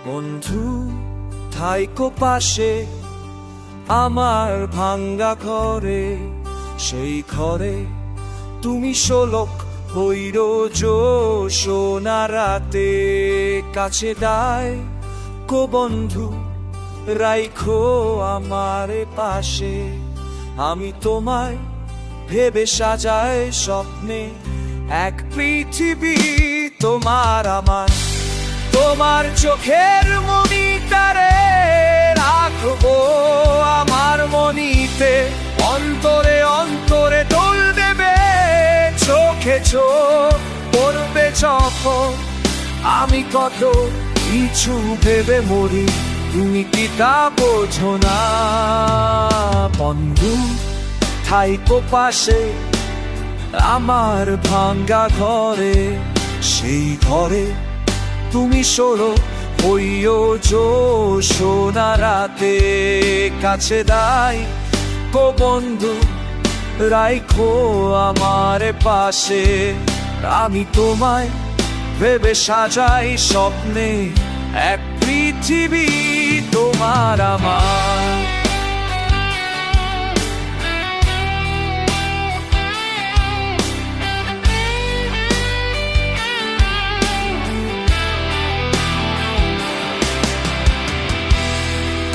বন্ধু থাইকো পাশে আমার ভাঙ্গা ঘরে, সেই ঘরে তুমি শোলক হইর সোনা রাতে। কাছে দায় কো বন্ধু রাইখো আমার পাশে, আমি তোমায় ভেবে সাজাই স্বপ্নে এক পৃথিবী তোমার আমার। তোমার চোখের মনিটারে রাখবো আমার মনিতে, অন্তরে অন্তরে দোল দেবে চোখে চোখ পড়বে যখন আমি কত কিছু ভেবে মরি, তুমি কি তা বোঝো না? বন্ধু থাইকো পাশে আমার ভাঙ্গা ঘরে, সেই ঘরে তুমি শোলক হইও সোনা রাতে। কাছে দাই কো বন্ধু রাইখো আমার পাশে, আমি তোমায় ভেবে সাজাই স্বপ্নে এক পৃথিবী তোমার আমার।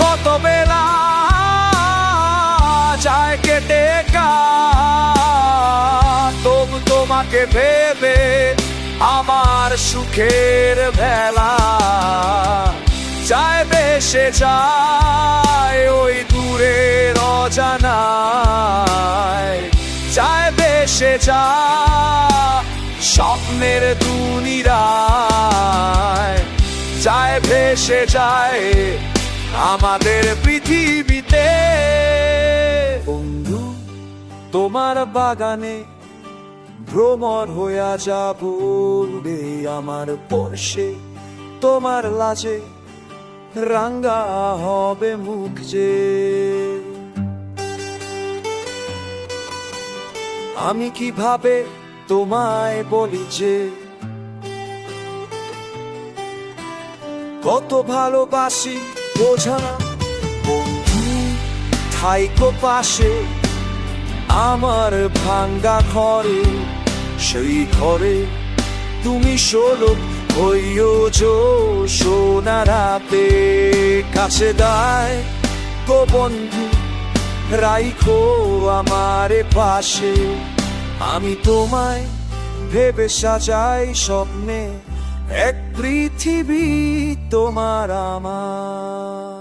কত বেলা যায় কেটে তবু তোমাকে ভেবে আমার সুখের ভেলা যায় ভেসে যায় ওই দূরের অজানায়, যায় ভেসে যায় স্বপ্নের দুনিয়ায়, যায় ভেসে যায় আমাদের পৃথিবীতে। বন্ধু তোমার বাগানে ভ্রমর হইয়া যাব রে আমার পরশে, তোমার লাজে রাঙ্গা হবে মুখ যে। আমি কিভাবে তোমায় বলি যে কত ভালোবাসি বোঝা না। বন্ধু থাইকো পাশে আমার ভাঙ্গা ঘরে, সেই ঘরে তুমি শোলক হইও সোনা রাতে। কাছে দায় কো বন্ধু রাইখো আমার পাশে, আমি তোমায় ভেবে সাজাই স্বপ্নে এক পৃথিবী তোমার আমার।